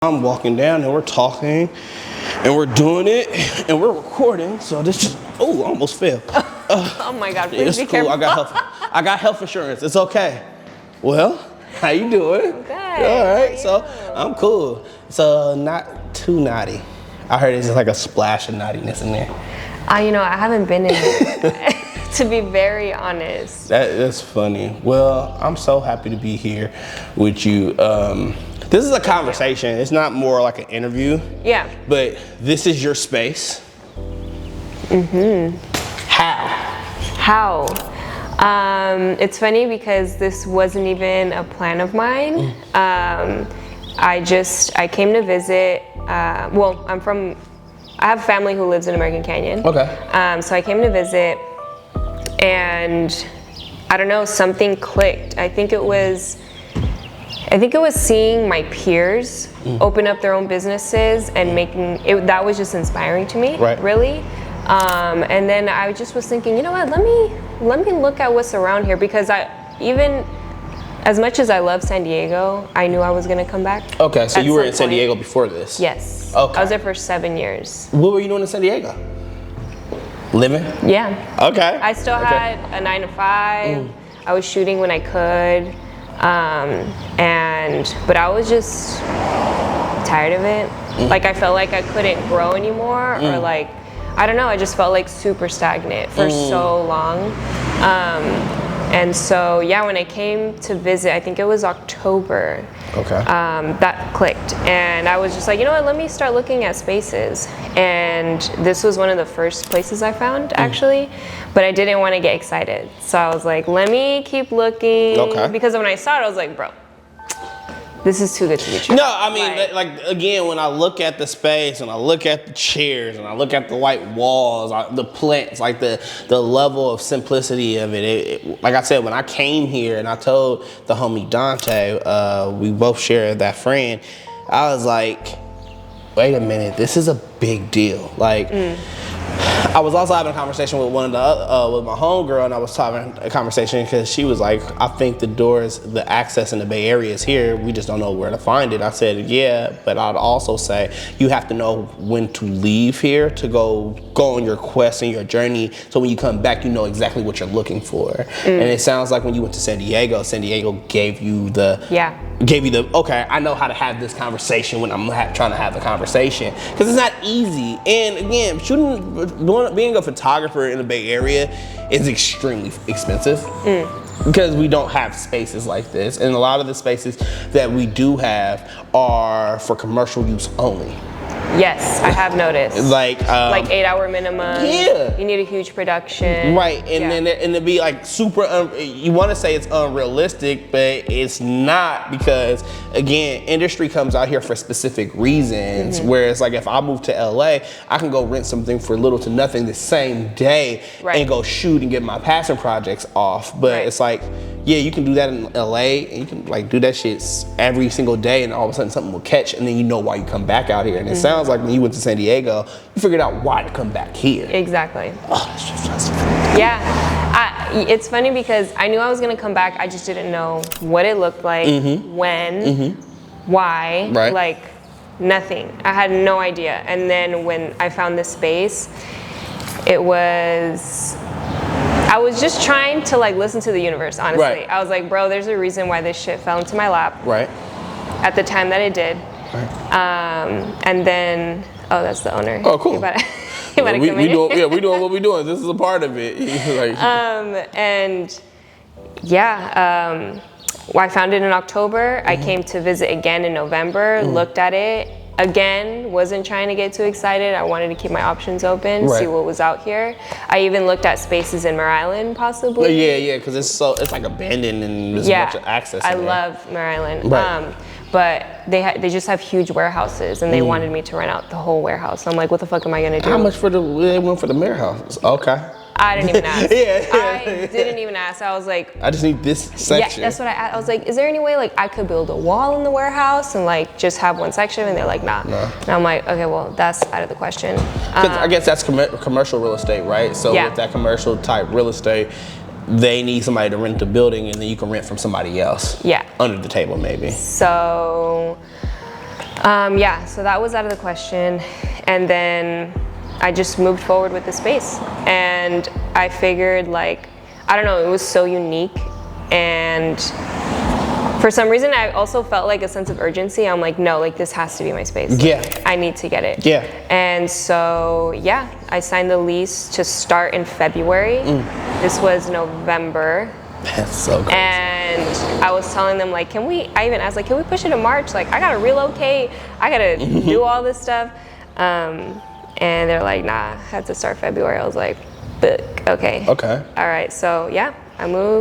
I'm walking down and we're talking and we're doing it and we're recording. So this just, oh, I almost fell. Oh my God, please be cool. careful. I got health insurance. It's okay. Well, how you doing? Good. All right. So I'm cool. So not too naughty. I heard it's just like a splash of naughtiness in there. I haven't been in it, to be very honest. That's funny. Well, I'm so happy to be here with you. This is a conversation. It's not more like an interview. Yeah. But this is your space. Mm-hmm. How? It's funny because this wasn't even a plan of mine. I came to visit. I have family who lives in American Canyon. Okay. So I came to visit, and I don't know, something clicked. I think it was seeing my peers open up their own businesses and making it. That was just inspiring to me, right. Really. And then I just was thinking, you know what? Let me look at what's around here, because even as much as I love San Diego, I knew I was gonna come back. Okay, so you were in San Diego before this? Yes. Okay. I was there for 7 years. What were you doing in San Diego? Living? Yeah. Okay. I still had a 9 to 5. I was shooting when I could. But I was just tired of it. Like, I felt like I couldn't grow anymore, or like, I don't know, I just felt like super stagnant for so long. And so, yeah, when I came to visit, I think it was October, okay. That clicked. And I was just like, you know what, let me start looking at spaces. And this was one of the first places I found, actually. But I didn't want to get excited. So I was like, let me keep looking. Okay. Because when I saw it, I was like, bro, this is too good to be true. No, I mean, like again, when I look at the space and I look at the chairs and I look at the white walls, the plants, like the level of simplicity of it, like I said, when I came here and I told the homie Dante, we both share that friend, I was like, wait a minute, this is a big deal. Like, I was also having a conversation with with my homegirl, and I was having a conversation because she was like, I think the access in the Bay Area is here. We just don't know where to find it. I said, yeah, but I'd also say you have to know when to leave here to go on your quest and your journey. So when you come back, you know exactly what you're looking for. And it sounds like when you went to San Diego gave you the, okay, I know how to have this conversation when I'm trying to have the conversation. Because it's not easy. And again, being a photographer in the Bay Area is extremely expensive. Because we don't have spaces like this. And a lot of the spaces that we do have are for commercial use only. Yes, I have noticed. Like 8-hour minimum. Yeah. You need a huge production. Right, and to be like super, you want to say it's unrealistic, but it's not, because again, industry comes out here for specific reasons. Whereas like if I move to LA, I can go rent something for little to nothing the same day and go shoot and get my passion projects off. But it's like, yeah, you can do that in LA and you can like do that shit every single day, and all of a sudden something will catch, and then you know why you come back out here. And it sounds like when you went to San Diego, you figured out why to come back here. Exactly. Oh, that's just yeah. It's funny because I knew I was gonna come back. I just didn't know what it looked like, when, why, like nothing. I had no idea. And then when I found this space, I was just trying to like listen to the universe, honestly. I was like, bro, there's a reason why this shit fell into my lap. At the time that it did. And then, that's the owner. Oh, cool. We doing what we doing. This is a part of it. I found it in October. I came to visit again in November, looked at it. Again, wasn't trying to get too excited. I wanted to keep my options open, see what was out here. I even looked at spaces in Mare Island, possibly. Yeah, because it's like abandoned and there's a bunch of access. I love Mare Island. But they just have huge warehouses, and they wanted me to rent out the whole warehouse. So I'm like, what the fuck am I gonna do? How much they went for the warehouses? Okay. I didn't even ask. I didn't even ask. I was like, I just need this section. Yeah, that's what I asked. I was like, is there any way like I could build a wall in the warehouse and like just have one section? And they're like, nah. And I'm like, okay, well, that's out of the question. I guess that's commercial real estate, right? So with that commercial type real estate, they need somebody to rent the building, and then you can rent from somebody else. Under the table, maybe. So Yeah, so that was out of the question. And then I just moved forward with the space. And I figured, like, I don't know, it was so unique. And for some reason, I also felt like a sense of urgency. I'm like, no, like, this has to be my space. Like, Yeah. I need to get it. Yeah. And so, yeah, I signed the lease to start in February. This was November. That's so crazy. And I was telling them, like, I even asked, like, can we push it to March? Like, I gotta relocate. I gotta do all this stuff. And they're like, nah, I had to start February. I was like, but okay. Okay. All right, so yeah, I moved.